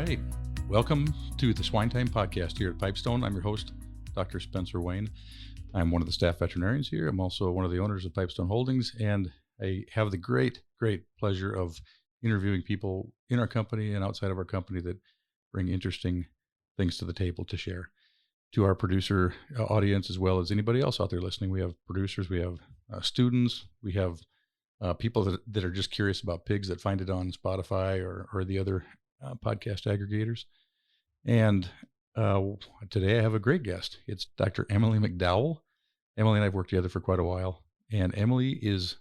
right. Welcome to the SwineTime podcast here at Pipestone. I'm your host, Dr. Spencer Wayne. I'm one of the staff veterinarians here. I'm also one of the owners of Pipestone Holdings, and I have the great pleasure of interviewing people in our company and outside of our company that bring interesting things to the table to share to our producer audience, as well as anybody else out there listening. We have producers, we have students, we have people that are just curious about pigs that find it on Spotify or the other podcast aggregators. And today I have a great guest. It's Dr. Emily McDowell. Emily and I have worked together for quite a while. And Emily is,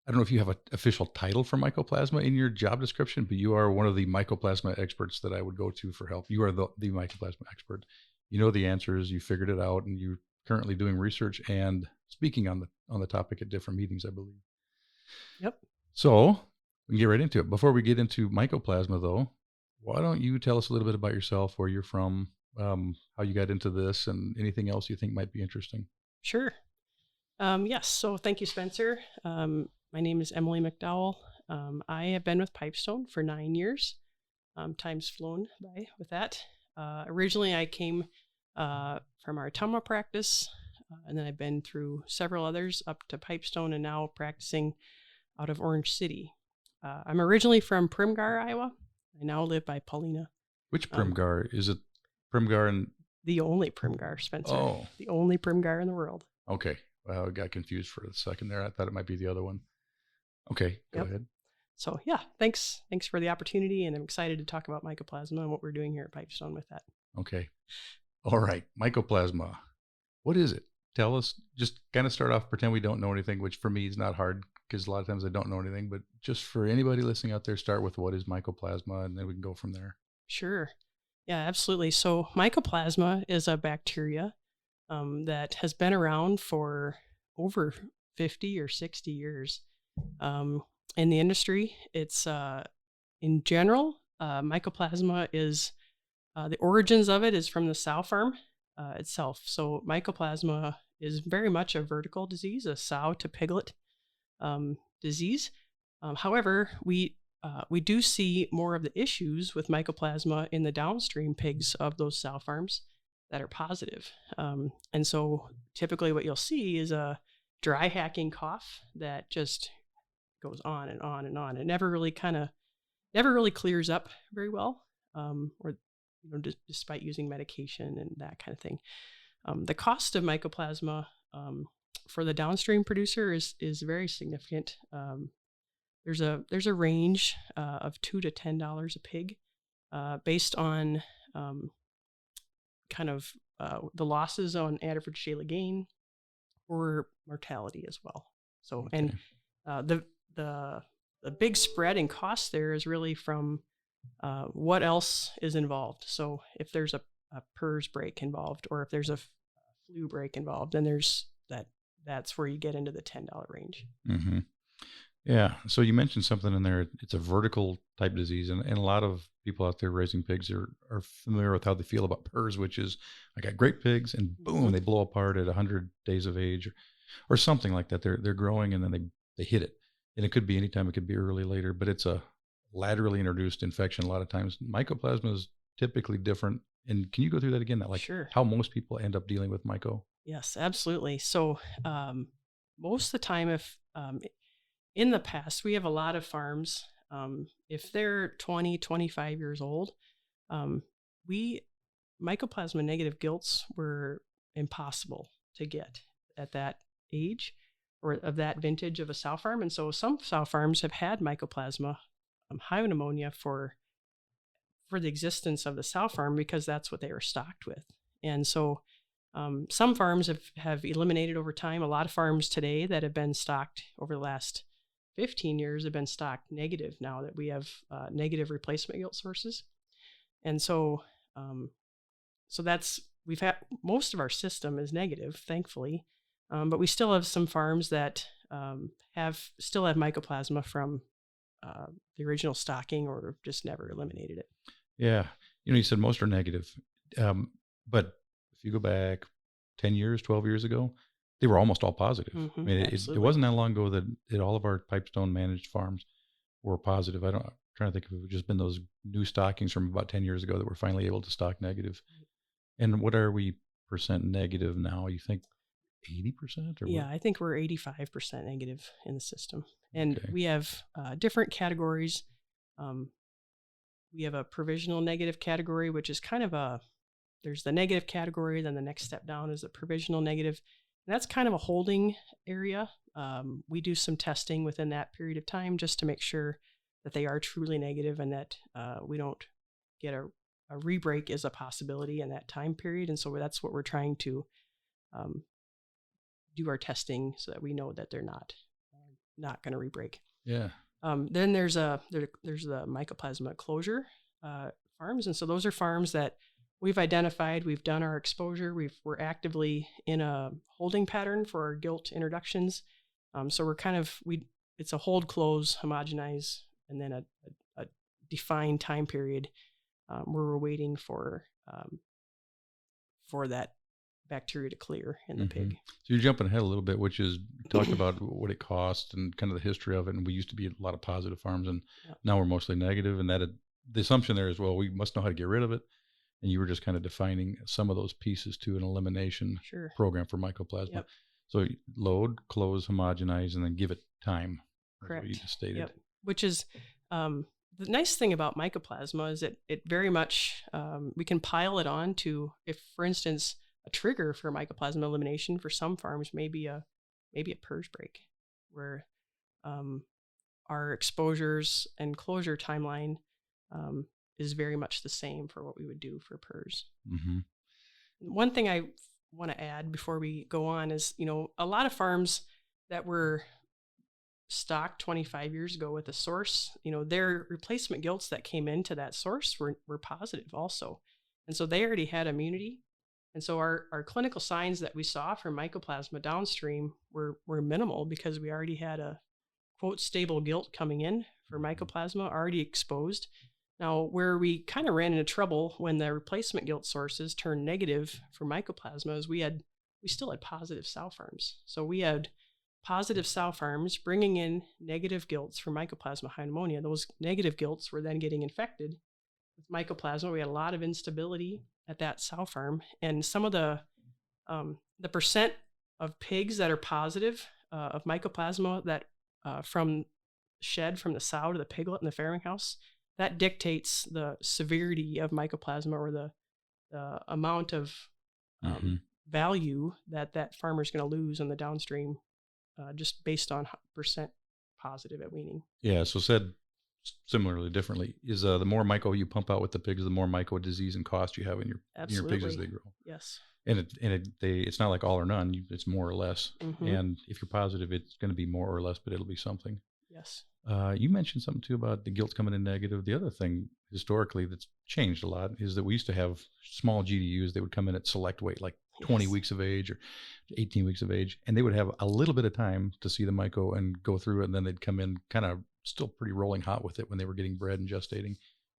I don't know if you have an official title for Mycoplasma in your job description, but you are one of the Mycoplasma experts that I would go to for help. You are the Mycoplasma expert. You know the answers, you figured it out, and you're currently doing research and speaking on the topic at different meetings, I believe. Yep. So we can get right into it. Before we get into Mycoplasma, though, why don't you tell us a little bit about yourself, where you're from, how you got into this, and anything else you think might be interesting? Sure. Yes. So thank you, Spencer. My name is Emily McDowell. I have been with Pipestone for 9 years. Time's flown by with that. Originally, I came from our Ottumwa practice, and then I've been through several others up to Pipestone and now practicing out of Orange City. I'm originally from Primgar, Iowa. I now live by Paulina. Which Primgar? Is it Primgar and... The only Primgar, Spencer. Oh. The only Primgar in the world. Okay. Well, I got confused for a second there. I thought it might be the other one. Okay, go ahead. So yeah, thanks for the opportunity, and I'm excited to talk about Mycoplasma and what we're doing here at Pipestone with that. Okay. All right. Mycoplasma. What is it? Tell us, just kind of start off, pretend we don't know anything, which for me is not hard because a lot of times I don't know anything, but just for anybody listening out there, start with what is Mycoplasma, and then we can go from there. Sure. Yeah, absolutely. So Mycoplasma is a bacteria that has been around for over 50 or 60 years. In the industry, it's in general, Mycoplasma is the origins of it is from the sow farm itself. So Mycoplasma is very much a vertical disease, a sow to piglet disease. However, we do see more of the issues with Mycoplasma in the downstream pigs of those sow farms that are positive. And so typically what you'll see is a dry hacking cough that just goes on and on and on. It never really clears up very well, or despite using medication and that kind of thing. The cost of Mycoplasma for the downstream producer is very significant. There's a range of $2 to $10 a pig, based on the losses on average daily gain or mortality as well. So, okay. And the big spread in cost there is really from what else is involved. So if there's a PRRS break involved, or if there's a flu break involved, then that's where you get into the $10 range. Mm-hmm. Yeah. So you mentioned something in there. It's a vertical type disease, and a lot of people out there raising pigs are familiar with how they feel about PRRS, which is I got great pigs and boom, they blow apart at 100 days of age or something like that. They're growing and then they hit it. And it could be anytime, it could be early, later, but it's a laterally introduced infection a lot of times. Mycoplasma is typically different. And can you go through that again? Sure. How most people end up dealing with myco? Yes, absolutely. So most of the time, if in the past, we have a lot of farms, if they're 20, 25 years old, Mycoplasma negative gilts were impossible to get at that age or of that vintage of a sow farm. And so some sow farms have had Mycoplasma hyopneumoniae for the existence of the sow farm because that's what they were stocked with. And so some farms have eliminated over time. A lot of farms today that have been stocked over the last 15 years have been stocked negative now that we have negative replacement gilt sources. And so we've had most of our system is negative, thankfully, but we still have some farms that still have Mycoplasma from the original stocking or just never eliminated it. Yeah. You said most are negative, but if you go back 10 years, 12 years ago, they were almost all positive. Mm-hmm, I mean, it wasn't that long ago that all of our Pipestone managed farms were positive. trying to think if it would just been those new stockings from about 10 years ago that were finally able to stock negative. And what are we percent negative now? You think 80% or Yeah, what? I think we're 85% negative in the system. And Okay. we have different categories. Um, we have a provisional negative category, which is kind of there's the negative category, then the next step down is the provisional negative. And that's kind of a holding area. We do some testing within that period of time just to make sure that they are truly negative and that we don't get a rebreak is a possibility in that time period. And so that's what we're trying to do our testing so that we know that they're not going to rebreak. Yeah. Then there's the Mycoplasma closure farms, and so those are farms that we've identified. We've done our exposure. We're actively in a holding pattern for our gilt introductions. So we're it's a hold, close, homogenize, and then a defined time period where we're waiting for that bacteria to clear in the pig. So you're jumping ahead a little bit, which is talked about what it costs and kind of the history of it. And we used to be a lot of positive farms, and now we're mostly negative. And the assumption there is, well, we must know how to get rid of it. And you were just kind of defining some of those pieces to an elimination program for Mycoplasma. Yep. So load, close, homogenize, and then give it time. Correct. What you just stated. Yep. Which is the nice thing about Mycoplasma is that it very much we can pile it on to, if for instance a trigger for Mycoplasma elimination for some farms may be a PRRS break, where our exposures and closure timeline is very much the same for what we would do for PRRS. One thing I want to add before we go on is, a lot of farms that were stocked 25 years ago with a source, their replacement gilts that came into that source were positive also. And so they already had immunity. And so our clinical signs that we saw from Mycoplasma downstream were minimal because we already had a, quote, stable gilt coming in for Mycoplasma already exposed. Now, where we kind of ran into trouble when the replacement gilt sources turned negative for Mycoplasma is we still had positive sow farms. So we had positive sow farms bringing in negative gilts for Mycoplasma hyopneumoniae. Those negative gilts were then getting infected with Mycoplasma. We had a lot of instability at that sow farm, and some of the percent of pigs that are positive of Mycoplasma that from shed from the sow to the piglet in the farrowing house, that dictates the severity of Mycoplasma or the amount of value that farmer is going to lose in the downstream, just based on percent positive at weaning. Yeah. So said similarly, differently, is the more myco you pump out with the pigs, the more myco disease and cost you have in your pigs as they grow. Yes. And it's not like all or none. It's more or less. And if you're positive, it's going to be more or less, but it'll be something. Yes. You mentioned something too about the gilts coming in negative. The other thing historically that's changed a lot is that we used to have small GDUs. They would come in at select weight, like 20 weeks of age or 18 weeks of age, and they would have a little bit of time to see the myco and go through it, and then they'd come in kind of still pretty rolling hot with it when they were getting bred and gestating.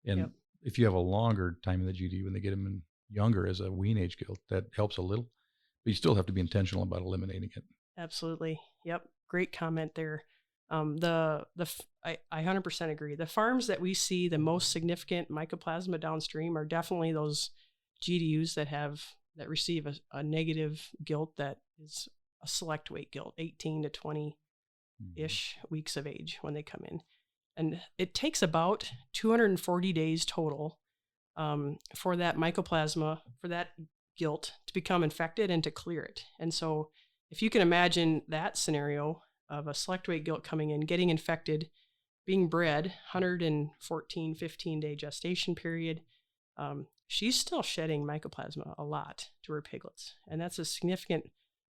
And if you have a longer time in the GDU when they get them in younger as a wean age gilt, that helps a little, but you still have to be intentional about eliminating it. Absolutely. Yep. Great comment there. I 100% agree. The farms that we see the most significant Mycoplasma downstream are definitely those GDUs that receive a negative gilt that is a select weight gilt, 18 to 20-ish weeks of age when they come in. And it takes about 240 days total for that Mycoplasma, for that gilt to become infected and to clear it. And so if you can imagine that scenario of a select weight gilt coming in, getting infected, being bred, 114, 15-day gestation period, she's still shedding Mycoplasma a lot to her piglets. And that's a significant,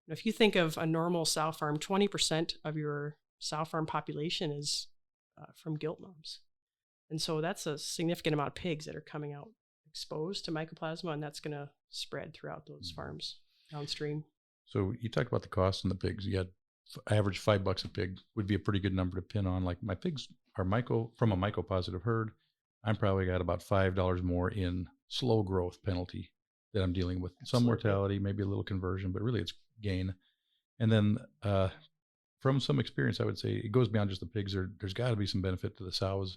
if you think of a normal sow farm, 20% of your sow farm population is from gilt moms. And so that's a significant amount of pigs that are coming out exposed to Mycoplasma, and that's going to spread throughout those farms downstream. So you talked about the cost on the pigs. You had average $5 a pig would be a pretty good number to pin on. Like my pigs are from a mycopositive herd. I'm probably got about $5 more in slow growth penalty that I'm dealing with. Some mortality, maybe a little conversion, but really it's gain. And then from some experience, I would say it goes beyond just the pigs. There's got to be some benefit to the sows.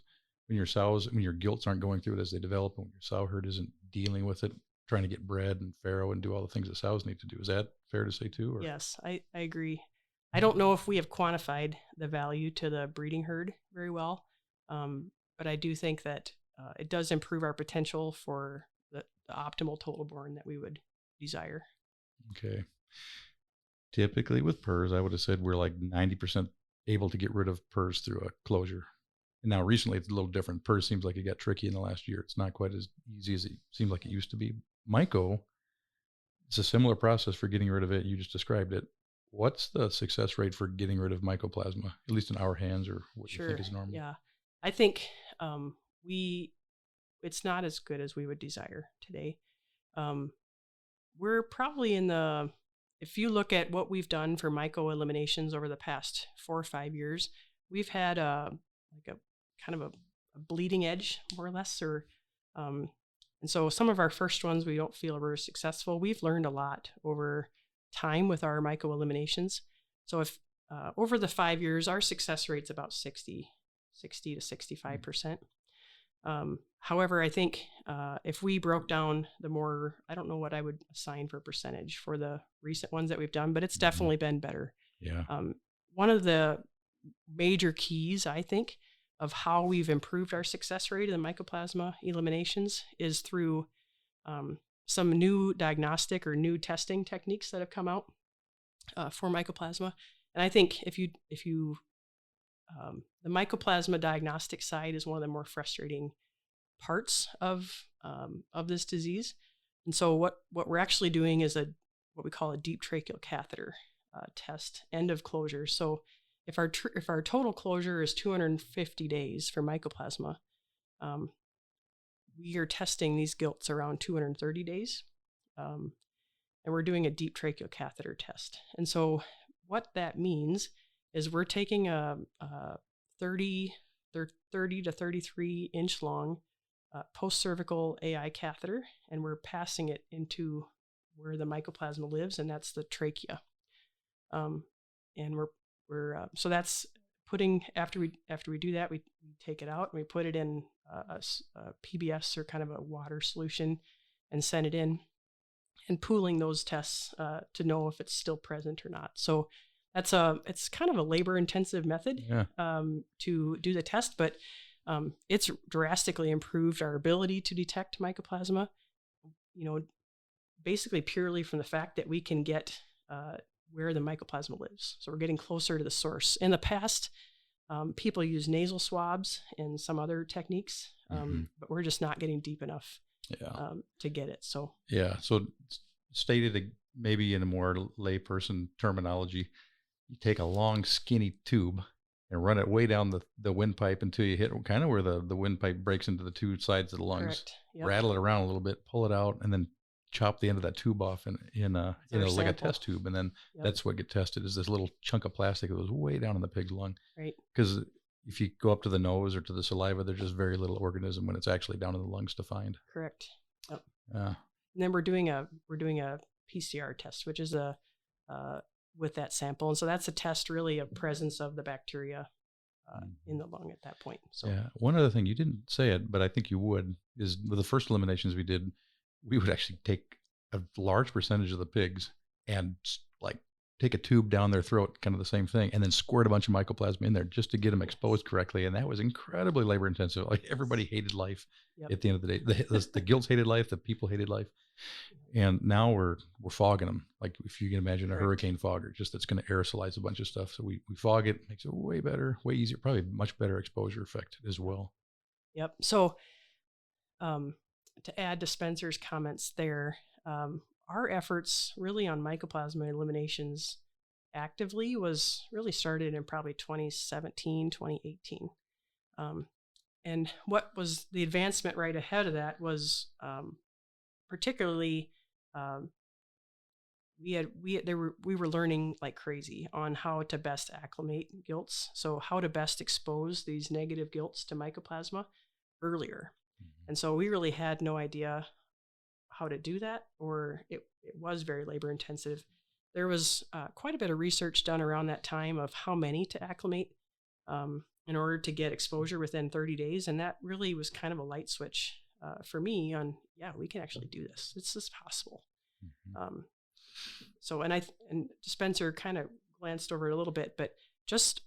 when your gilts aren't going through it as they develop, and when your sow herd isn't dealing with it, trying to get bred and farrow and do all the things that sows need to do. Is that fair to say too? Or? Yes, I agree. I don't know if we have quantified the value to the breeding herd very well, but I do think that it does improve our potential for the optimal total born that we would desire. Okay. Typically with PRRS, I would have said we're like 90% able to get rid of PRRS through a closure. And now recently it's a little different. PRRS seems like it got tricky in the last year. It's not quite as easy as it seemed like it used to be. Myco, it's a similar process for getting rid of it. You just described it. What's the success rate for getting rid of mycoplasma, at least in our hands, or what Sure. you think is normal? Yeah. I think it's not as good as we would desire today. We're probably if you look at what we've done for myco eliminations over the past 4 or 5 years, we've had a kind of a bleeding edge, more or less, and so some of our first ones we don't feel were successful. We've learned a lot over time with our myco eliminations. So if over the 5 years, our success rate's about 60 to 65%. However, I think if we broke down I don't know what I would assign for percentage for the recent ones that we've done, but it's definitely been better. Yeah. One of the major keys, I think, of how we've improved our success rate in the mycoplasma eliminations is through some new diagnostic or new testing techniques that have come out for mycoplasma. And I think if you the mycoplasma diagnostic side is one of the more frustrating parts of this disease. And so what we're actually doing is what we call a deep tracheal catheter test, end of closure. So if our total closure is 250 days for mycoplasma, we are testing these gilts around 230 days, and we're doing a deep tracheal catheter test. And so what that means is we're taking a 30 to 33 inch long post-cervical AI catheter, and we're passing it into where the mycoplasma lives, and that's the trachea. And we're so that's putting after we do that, we take it out and we put it in a PBS or kind of a water solution and send it in, and pooling those tests to know if it's still present or not. So it's kind of a labor-intensive method to do the test, but it's drastically improved our ability to detect mycoplasma, basically purely from the fact that we can get where the mycoplasma lives. So we're getting closer to the source. In the past, people use nasal swabs and some other techniques, but we're just not getting deep enough to get it. So stated maybe in a more layperson terminology, you take a long skinny tube and run it way down the windpipe until you hit kind of where the windpipe breaks into the two sides of the lungs. Correct. Yep. Rattle it around a little bit, pull it out, and then chop the end of that tube off in like a test tube, and then that's what gets tested is this little chunk of plastic that goes way down in the pig's lung. Right. Because if you go up to the nose or to the saliva, there's just very little organism when it's actually down in the lungs to find. Correct. Yep. And then we're doing a PCR test, which is with that sample, and so that's a test really of presence of the bacteria in the lung at that point. So one other thing, you didn't say it, but I think you would, is with the first eliminations we did, we would actually take a large percentage of the pigs and like take a tube down their throat, kind of the same thing, and then squirt a bunch of mycoplasma in there just to get them exposed correctly. And that was incredibly labor intensive. Like everybody hated life at the end of the day. The gilts hated life, the people hated life. And now we're fogging them. Like if you can imagine a hurricane fogger, just that's going to aerosolize a bunch of stuff. So we fog it, makes it way better, way easier, probably much better exposure effect as well. Yep. So to add to Spencer's comments there, our efforts really on mycoplasma eliminations actively was really started in probably 2017, 2018. And what was the advancement right ahead of that was particularly we were learning like crazy on how to best acclimate gilts. So how to best expose these negative gilts to mycoplasma earlier. And so we really had no idea how to do that, or it was very labor intensive. There was quite a bit of research done around that time of how many to acclimate. in order to get exposure within 30 days. And that really was kind of a light switch for me on, yeah, we can actually do this. It's just possible. Mm-hmm. And Spencer kind of glanced over it a little bit, but just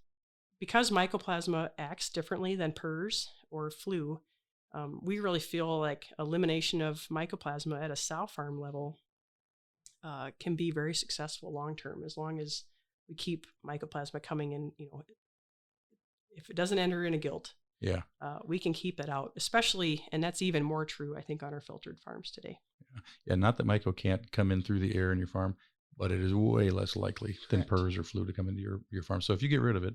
because Mycoplasma acts differently than PRRS or flu, we really feel like elimination of Mycoplasma at a sow farm level can be very successful long term, as long as we keep Mycoplasma coming in. If it doesn't enter in a gilt, yeah, we can keep it out, especially, and that's even more true, I think, on our filtered farms today. Yeah, not that myco can't come in through the air in your farm, but it is way less likely than PRRS or flu to come into your farm. So if you get rid of it,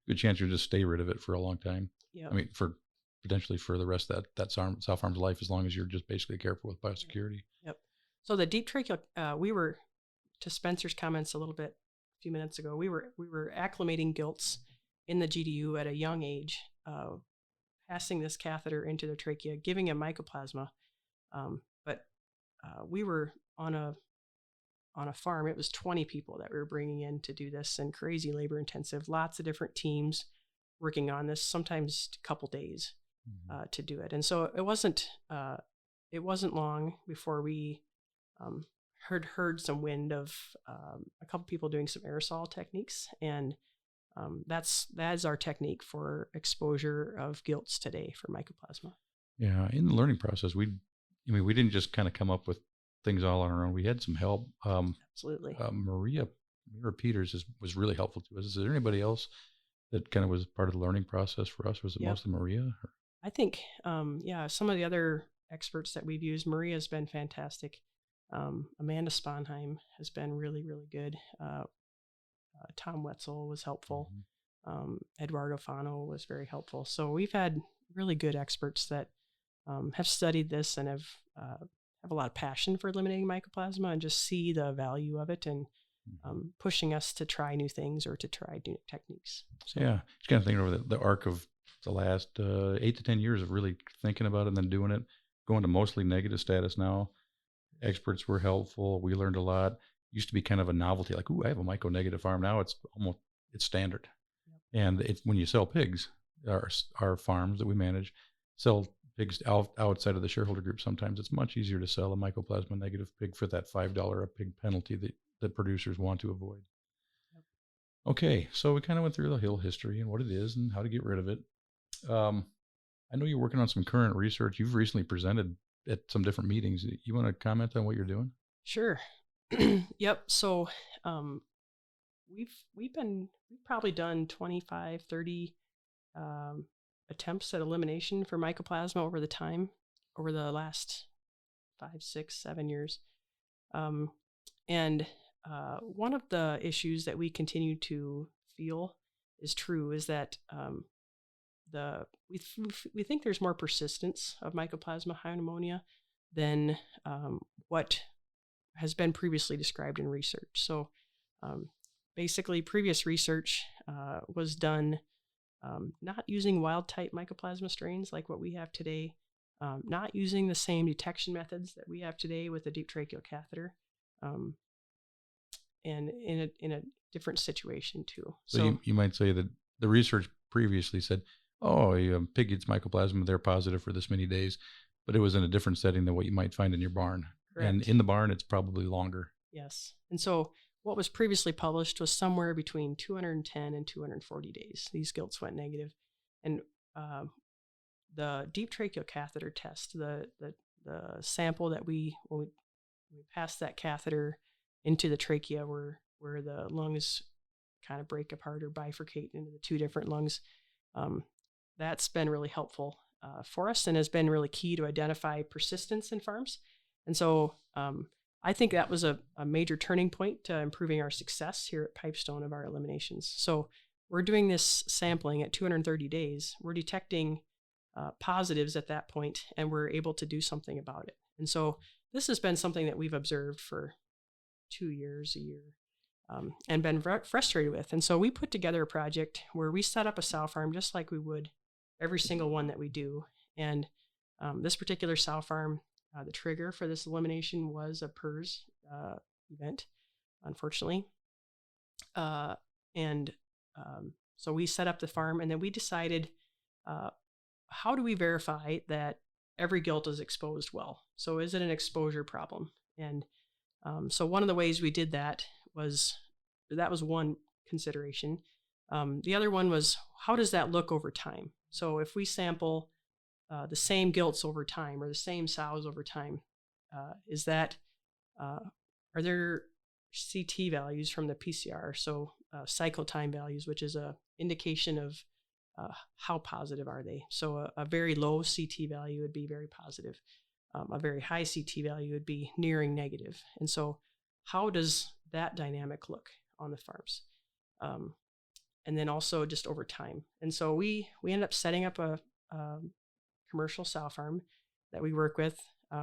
good chance you'll just stay rid of it for a long time. Yep. I mean, for potentially for the rest of that sow farm's life, as long as you're just basically careful with biosecurity. Yep. So the deep tracheal, we were, to Spencer's comments a little bit a few minutes ago, we were acclimating gilts in the GDU at a young age, passing this catheter into the trachea, giving him Mycoplasma. But we were on a farm. It was 20 people that we were bringing in to do this, and crazy labor intensive. Lots of different teams working on this, sometimes a couple days to do it. And so it wasn't long before we heard some wind of a couple people doing some aerosol techniques, and that is our technique for exposure of gilts today for Mycoplasma. Yeah, in the learning process, we didn't just kind of come up with things all on our own. We had some help. Absolutely. Maria Peters was really helpful to us. Is there anybody else that kind of was part of the learning process for us? Was it mostly Maria? Or? I think, some of the other experts that we've used, Maria's been fantastic. Amanda Sponheim has been really, really good. Tom Wetzel was helpful. Eduardo Fano was very helpful. So we've had really good experts that have studied this and have a lot of passion for eliminating Mycoplasma and just see the value of it, and pushing us to try new things or to try new techniques. So, yeah, just kind of thinking over the arc of the last 8 to 10 years of really thinking about it and then doing it, going to mostly negative status now. Experts were helpful. We learned a lot. Used to be kind of a novelty, like, ooh, I have a myco-negative farm. Now it's standard. Yep. And it's when you sell pigs, our farms that we manage sell pigs outside of the shareholder group. Sometimes it's much easier to sell a Mycoplasma negative pig for that $5 a pig penalty that producers want to avoid. Yep. Okay, so we kind of went through the whole history and what it is and how to get rid of it. I know you're working on some current research. You've recently presented at some different meetings. You want to comment on what you're doing? Sure. Yep. So we've probably done 25, 30 attempts at elimination for Mycoplasma over the last 5, 6, 7 years. And one of the issues that we continue to feel is true is that we think there's more persistence of Mycoplasma hyopneumoniae than what has been previously described in research. So basically, previous research was done not using wild-type Mycoplasma strains like what we have today, not using the same detection methods that we have today with the deep tracheal catheter, and in a different situation too. So you might say that the research previously said, oh, a pig gets Mycoplasma, they're positive for this many days, but it was in a different setting than what you might find in your barn. Correct. And in the barn, it's probably longer. Yes. And so what was previously published was somewhere between 210 and 240 days. These gilts went negative. And the deep tracheal catheter test, the sample that when we passed that catheter into the trachea where the lungs kind of break apart or bifurcate into the two different lungs, that's been really helpful for us and has been really key to identify persistence in farms. And so I think that was a major turning point to improving our success here at Pipestone of our eliminations. So we're doing this sampling at 230 days. We're detecting positives at that point, and we're able to do something about it. And so this has been something that we've observed for 2 years, a year, and been frustrated with. And so we put together a project where we set up a sow farm just like we would every single one that we do. And this particular sow farm, the trigger for this elimination was a PRRS event, unfortunately. So we set up the farm, and then we decided, how do we verify that every gilt is exposed well? So is it an exposure problem? And so one of the ways we did that was one consideration. The other one was, how does that look over time? So if we sample the same gilts over time, or the same sows over time, are there CT values from the PCR? So cycle time values, which is a indication of how positive are they. So a very low CT value would be very positive. A very high CT value would be nearing negative. And so how does that dynamic look on the farms? And then also just over time. And so we ended up setting up a commercial sow farm that we work with.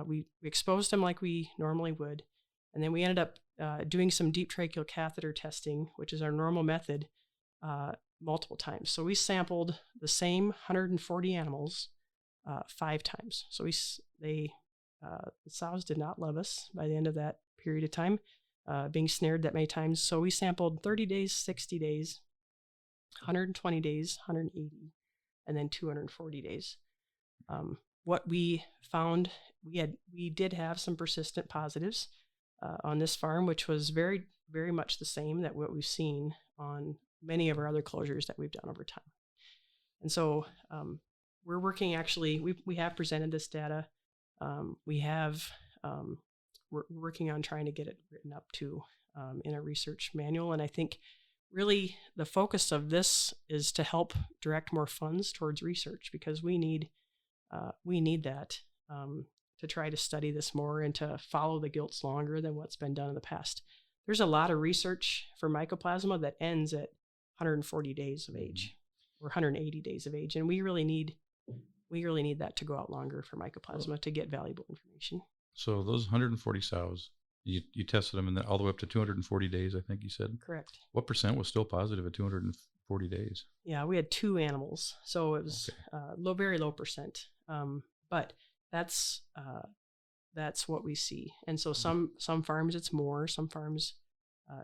We exposed them like we normally would. And then we ended up doing some deep tracheal catheter testing, which is our normal method, multiple times. So we sampled the same 140 animals 5 times. So the sows did not love us by the end of that period of time, being snared that many times. So we sampled 30 days, 60 days, 120 days, 180, and then 240 days. What we found, we did have some persistent positives on this farm, which was very, very much the same that what we've seen on many of our other closures that we've done over time. And so we're working, actually, we have presented this data. We're working on trying to get it written up too in a research manual. And I think really the focus of this is to help direct more funds towards research, because we need that to try to study this more and to follow the gilts longer than what's been done in the past. There's a lot of research for Mycoplasma that ends at 140 days of age or 180 days of age, and we really need that to go out longer for Mycoplasma to get valuable information. So those 140 sows, you tested them, and then all the way up to 240 days, I think you said? Correct. What percent was still positive at 240 days? Yeah, we had 2 animals, so it was very low percent. But that's what we see. And so some farms it's more, some farms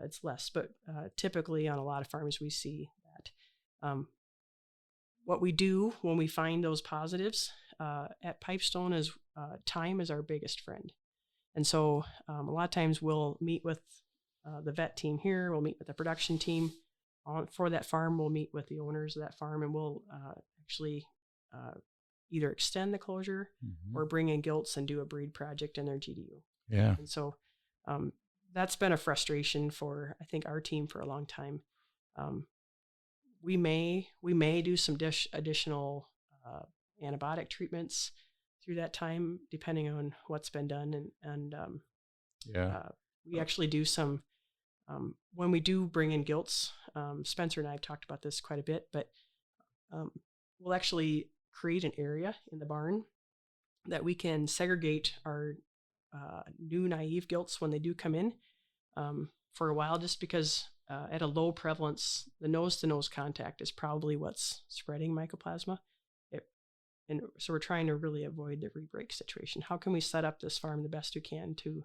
it's less. But typically on a lot of farms we see that. What we do when we find those positives at Pipestone is time is our biggest friend. And so a lot of times we'll meet with the vet team here, we'll meet with the production team for that farm, we'll meet with the owners of that farm, and we'll actually either extend the closure or bring in gilts and do a breed project in their GDU. Yeah. And so that's been a frustration for, I think, our team for a long time. We may do some additional antibiotic treatments through that time, depending on what's been done. And we actually do some, when we do bring in gilts, Spencer and I have talked about this quite a bit, but we'll actually create an area in the barn that we can segregate our new naive gilts when they do come in for a while, just because at a low prevalence, the nose-to-nose contact is probably what's spreading Mycoplasma. And so we're trying to really avoid the re-break situation. How can we set up this farm the best we can to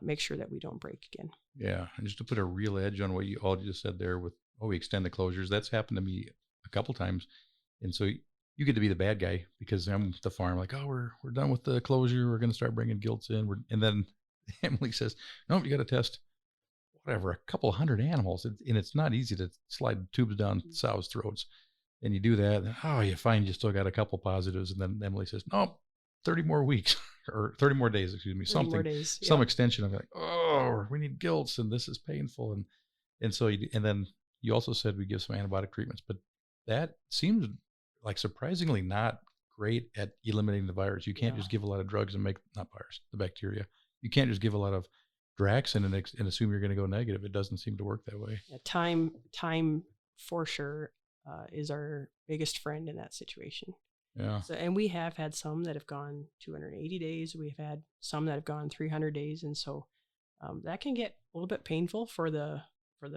make sure that we don't break again? Yeah, and just to put a real edge on what you all just said there with, we extend the closures. That's happened to me a couple times. And so you get to be the bad guy because I'm the farm, like, we're done with the closure. We're going to start bringing gilts in. And then Emily says, no, you got to test whatever, a couple hundred animals. And it's not easy to slide tubes down sows' throats. And you do that, and you find you still got a couple positives. And then Emily says, no, 30 more weeks or 30 more days, excuse me, some extension. I'm like, we need gilts and this is painful. And so, and then you also said we give some antibiotic treatments, but that seems like surprisingly not great at eliminating the virus. You can't just give a lot of drugs and not virus, the bacteria. You can't just give a lot of Draxxin and assume you're going to go negative. It doesn't seem to work that way. Yeah, time for sure is our biggest friend in that situation. Yeah. So, and we have had some that have gone 280 days. We've had some that have gone 300 days. And so that can get a little bit painful for the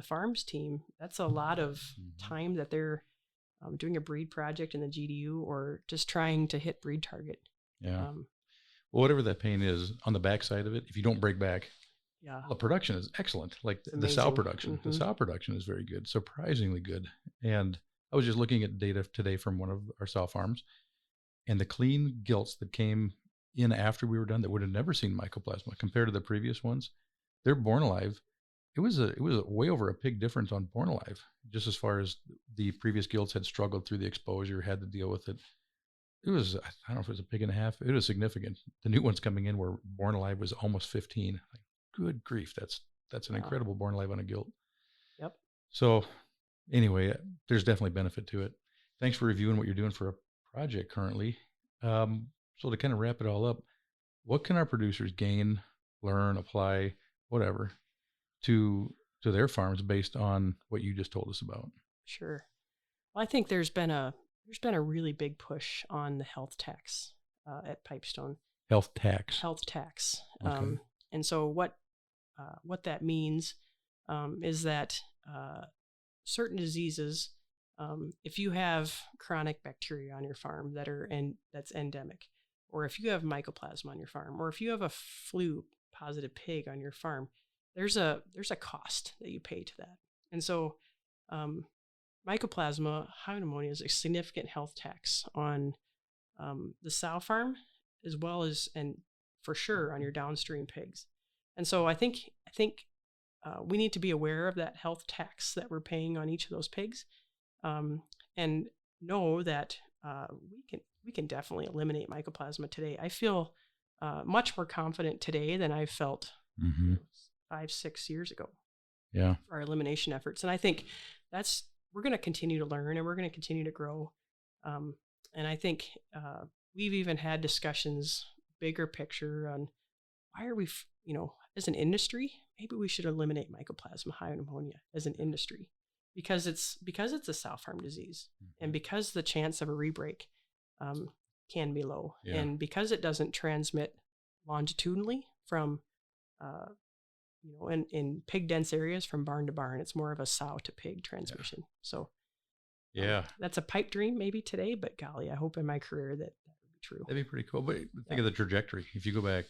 farms team. That's a lot of time that they're doing a breed project in the GDU or just trying to hit breed target. Yeah. Well, whatever that pain is on the back side of it, if you don't break back, Yeah. The production is excellent. Like It's the sow amazing. production, the Mhm. sow production is very good, surprisingly good. And I was just looking at data today from one of our sow farms, and the clean gilts that came in after we were done that would have never seen mycoplasma compared to the previous ones, they're born alive. It was way over a pig difference on born alive, just as far as the previous gilts had struggled through the exposure, had to deal with it. It was, I don't know if it was a pig and a half. It was significant. The new ones coming in were born alive was almost 15. Like, good grief, that's an Wow. incredible born alive on a gilt. Yep. So anyway, there's definitely benefit to it. Thanks for reviewing what you're doing for a project currently. So to kind of wrap it all up, what can our producers gain, learn, apply, whatever, to their farms based on what you just told us about? Sure. Well, I think there's been a really big push on the health tax at Pipestone. Health tax. Health tax. Okay. And so what that means is that certain diseases, if you have chronic bacteria on your farm that's endemic, or if you have mycoplasma on your farm, or if you have a flu positive pig on your farm, there's a cost that you pay to that. And so Mycoplasma, hyopneumoniae is a significant health tax on the sow farm, as well as, and for sure, on your downstream pigs. And so I think we need to be aware of that health tax that we're paying on each of those pigs, and know that we can definitely eliminate mycoplasma today. I feel much more confident today than I felt 5-6 years ago. Yeah. For our elimination efforts, and I think we're going to continue to learn, and we're going to continue to grow. And I think we've even had discussions, bigger picture, on why are we, as an industry, maybe we should eliminate mycoplasma hyopneumoniae as an industry, because it's a sow farm disease, and because the chance of a rebreak can be low, and because it doesn't transmit longitudinally from in pig dense areas from barn to barn. It's more of a sow to pig transmission. So that's a pipe dream maybe today, but golly, I hope in my career that would be true. That'd be pretty cool. But think of the trajectory. If you go back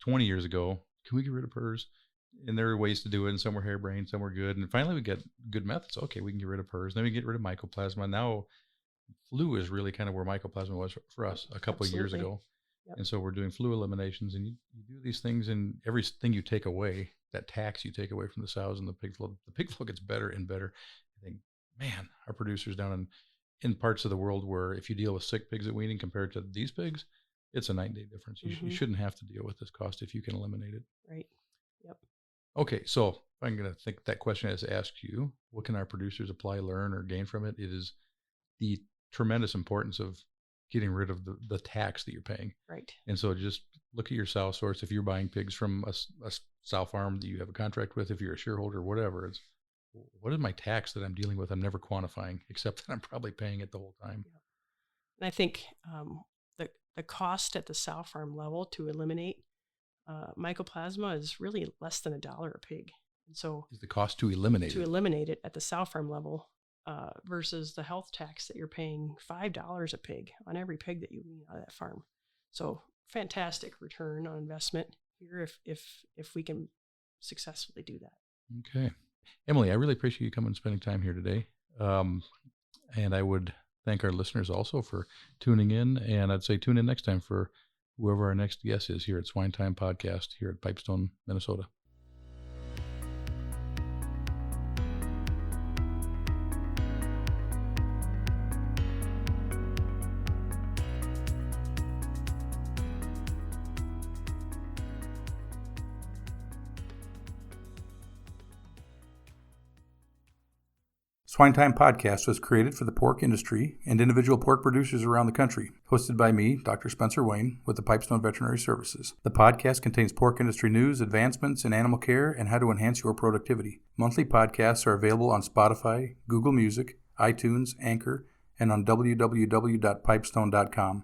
20 years ago, can we get rid of PRRS? And there are ways to do it, and some were harebrained, some were good. And finally we get good methods. Okay, we can get rid of PRRS. Then we get rid of mycoplasma. Now flu is really kind of where mycoplasma was for us a couple of years ago. Yep. And so we're doing flu eliminations, and you do these things, and everything you take away, that tax you take away from the sows and the pig flow gets better and better. I think, man, our producers down in parts of the world where if you deal with sick pigs at weaning compared to these pigs, it's a night and day difference. You shouldn't have to deal with this cost if you can eliminate it. Right. Yep. Okay, so I'm going to think that question has asked you, what can our producers apply, learn, or gain from it? It is the tremendous importance of getting rid of the tax that you're paying. Right. And so just look at your sow source. If you're buying pigs from a sow farm that you have a contract with, if you're a shareholder, whatever, it's what is my tax that I'm dealing with? I'm never quantifying, except that I'm probably paying it the whole time. Yeah. And I think the cost at the sow farm level to eliminate mycoplasma is really less than $1 a pig. And so is the cost to eliminate it at the sow farm level versus the health tax that you're paying $5 a pig on every pig that you wean out of that farm. So fantastic return on investment here if we can successfully do that. Okay. Emily, I really appreciate you coming and spending time here today. And I would thank our listeners also for tuning in. And I'd say tune in next time for whoever our next guest is here at SwineTime Podcast here at Pipestone, Minnesota. SwineTime Podcast was created for the pork industry and individual pork producers around the country. Hosted by me, Dr. Spencer Wayne, with the Pipestone Veterinary Services. The podcast contains pork industry news, advancements in animal care, and how to enhance your productivity. Monthly podcasts are available on Spotify, Google Music, iTunes, Anchor, and on www.pipestone.com.